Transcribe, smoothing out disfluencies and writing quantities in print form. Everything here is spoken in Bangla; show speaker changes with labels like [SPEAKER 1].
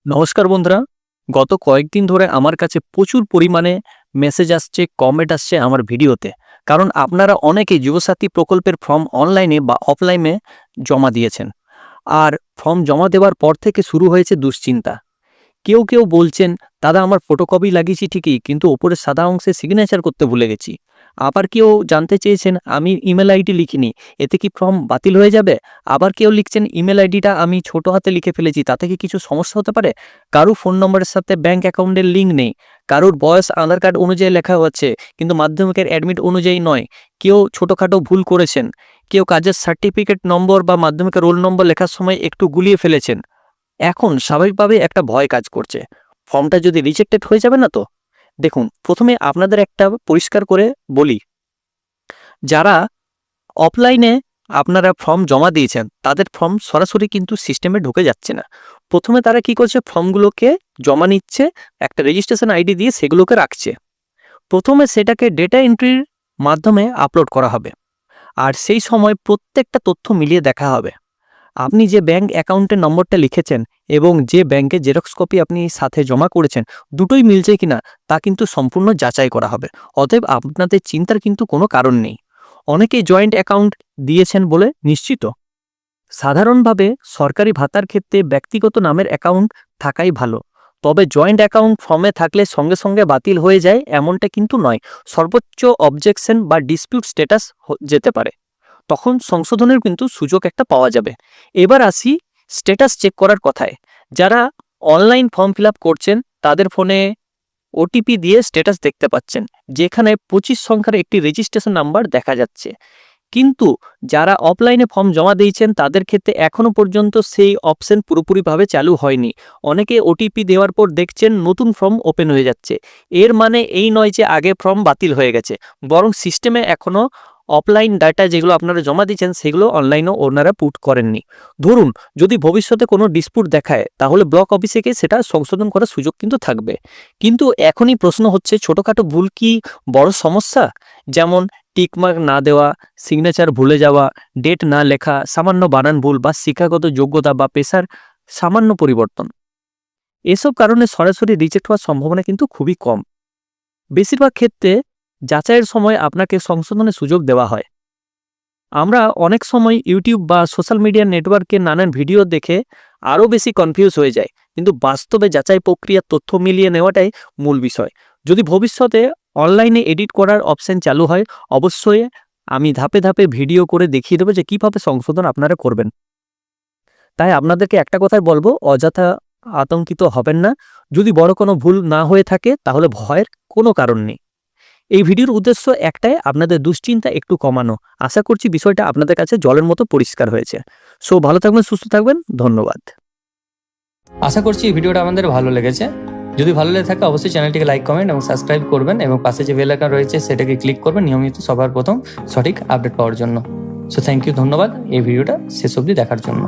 [SPEAKER 1] নমস্কার বন্ধুরা। গত কয়েকদিন ধরে আমার কাছে প্রচুর পরিমাণে মেসেজ আসছে, কমেন্ট আসছে আমার ভিডিওতে। কারণ আপনারা অনেকেই যুবসাথী প্রকল্পের ফর্ম অনলাইনে বা অফলাইনে জমা দিয়েছেন। আর ফর্ম জমা দেওয়ার পর থেকে শুরু হয়েছে দুশ্চিন্তা। কেউ বলছেন, দাদা আমার ফটোকপি লাগিয়েছি ঠিকই, কিন্তু ওপরে সাদা অংশে সিগনেচার করতে ভুলে গেছি। আবার কেউ জানতে চেয়েছেন, আমি ইমেল আইডি লিখিনি, এতে কি ফর্ম বাতিল হয়ে যাবে? আবার কেউ লিখছেন, ইমেল আইডিটা আমি ছোট হাতে লিখে ফেলেছি, তাতে কি কিছু সমস্যা হতে পারে? কারুর ফোন নম্বরের সাথে ব্যাংক অ্যাকাউন্টের লিঙ্ক নেই, কারুর বয়স আধার কার্ড অনুযায়ী লেখা হচ্ছে কিন্তু মাধ্যমিকের অ্যাডমিট অনুযায়ী নয়, কেউ ছোটোখাটো ভুল করেছেন, কেউ কাজের সার্টিফিকেট নম্বর বা মাধ্যমিকের রোল নম্বর লেখার সময় একটু গুলিয়ে ফেলেছেন। এখন স্বাভাবিকভাবে একটা ভয় কাজ করছে, ফর্মটা যদি রিজেক্টেড হয়ে যাবে না তো? দেখুন, প্রথমে আপনাদের একটা পরিষ্কার করে বলি, যারা অফলাইনে আপনারা ফর্ম জমা দিয়েছেন তাদের ফর্ম সরাসরি কিন্তু সিস্টেমে ঢুকে যাচ্ছে না। প্রথমে তারা কি করছে, ফর্মগুলোকে জমা নিচ্ছে, একটা রেজিস্ট্রেশন আইডি দিয়ে সেগুলোকে রাখছে। প্রথমে সেটাকে ডেটা এন্ট্রির মাধ্যমে আপলোড করা হবে, আর সেই সময় প্রত্যেকটা তথ্য মিলিয়ে দেখা হবে। আপনি যে ব্যাংক অ্যাকাউন্টের নম্বরটা লিখেছেন এবং যে ব্যাংকে জেরক্স কপি আপনি সাথে জমা করেছেন, দুটোই মিলছে কিনা তা কিন্তু সম্পূর্ণ যাচাই করা হবে। অতএব আপনাদের চিন্তার কিন্তু কোনো কারণ নেই। অনেকেই জয়েন্ট অ্যাকাউন্ট দিয়েছেন বলে নিশ্চিত। সাধারণভাবে সরকারি ভাতার ক্ষেত্রে ব্যক্তিগত নামের অ্যাকাউন্ট থাকাই ভালো, তবে জয়েন্ট অ্যাকাউন্ট ফর্মে থাকলে সঙ্গে সঙ্গে বাতিল হয়ে যায় এমনটা কিন্তু নয়। সর্বোচ্চ অবজেকশন বা ডিসপিউট স্ট্যাটাস যেতে পারে, তখন সংশোধনের কিন্তু সুযোগ একটা পাওয়া যাবে। এবার আসি স্ট্যাটাস চেক করার কথায়। যারা অনলাইন ফর্ম ফিল আপ করছেন তাদের ফোনে ওটিপি দিয়ে স্ট্যাটাস দেখতে পাচ্ছেন, যেখানে 25 সংখ্যার একটি রেজিস্ট্রেশন নাম্বার দেখা যাচ্ছে। কিন্তু যারা অফলাইনে ফর্ম জমা দিয়েছেন তাদের ক্ষেত্রে এখনও পর্যন্ত সেই অপশন পুরোপুরিভাবে চালু হয়নি। অনেকে ওটিপি দেওয়ার পর দেখছেন নতুন ফর্ম ওপেন হয়ে যাচ্ছে। এর মানে এই নয় যে আগে ফর্ম বাতিল হয়ে গেছে, বরং সিস্টেমে এখনও অফলাইন ডাটা যেগুলো আপনারা জমা দিয়েছেন সেগুলো অনলাইনেও ওনারা পুট করেননি। ধরুন, যদি ভবিষ্যতে কোনো ডিসপুট দেখায় তাহলে ব্লক অফিসে গিয়ে সেটা সংশোধন করার সুযোগ কিন্তু থাকবে। কিন্তু এখনই প্রশ্ন হচ্ছে, ছোটোখাটো ভুল কি বড় সমস্যা? যেমন টিকমার্ক না দেওয়া, সিগনেচার ভুলে যাওয়া, ডেট না লেখা, সামান্য বানান ভুল বা শিক্ষাগত যোগ্যতা বা পেশার সামান্য পরিবর্তন, এসব কারণে সরাসরি রিজেক্ট হওয়ার সম্ভাবনা কিন্তু খুবই কম। বেশিরভাগ ক্ষেত্রে যাচাইয়ের সময় আপনাকে সংশোধনের সুযোগ দেওয়া হয়। আমরা অনেক সময় ইউটিউব বা সোশ্যাল মিডিয়া নেটওয়ার্কে নানান ভিডিও দেখে আরও বেশি কনফিউজ হয়ে যায়, কিন্তু বাস্তবে যাচাই প্রক্রিয়ার তথ্য মিলিয়ে নেওয়াটাই মূল বিষয়। যদি ভবিষ্যতে অনলাইনে এডিট করার অপশন চালু হয়, অবশ্যই আমি ধাপে ধাপে ভিডিও করে দেখিয়ে দেবো যে কীভাবে সংশোধন আপনারা করবেন। তাই আপনাদেরকে একটা কথাই বলবো, অযথা আতঙ্কিত হবেন না। যদি বড় কোনো ভুল না হয়ে থাকে তাহলে ভয়ের কোনো কারণ নেই। এই ভিডিওর উদ্দেশ্য একটাই, আপনাদের দুশ্চিন্তা একটু কমানো। আশা করছি বিষয়টা আপনাদের কাছে জলের মতো পরিষ্কার হয়েছে। সো ভালো থাকবেন, সুস্থ থাকবেন, ধন্যবাদ।
[SPEAKER 2] আশা করছি এই ভিডিওটা আমাদের ভালো লেগেছে। যদি ভালো লেগে থাকে অবশ্যই চ্যানেলটিকে লাইক, কমেন্ট এবং সাবস্ক্রাইব করবেন, এবং পাশে যে বেল আইকন রয়েছে সেটাকে ক্লিক করবেন নিয়মিত সবার প্রথম সঠিক আপডেট পাওয়ার জন্য। সো থ্যাংক ইউ, ধন্যবাদ এই ভিডিওটা শেষ অবধি দেখার জন্য।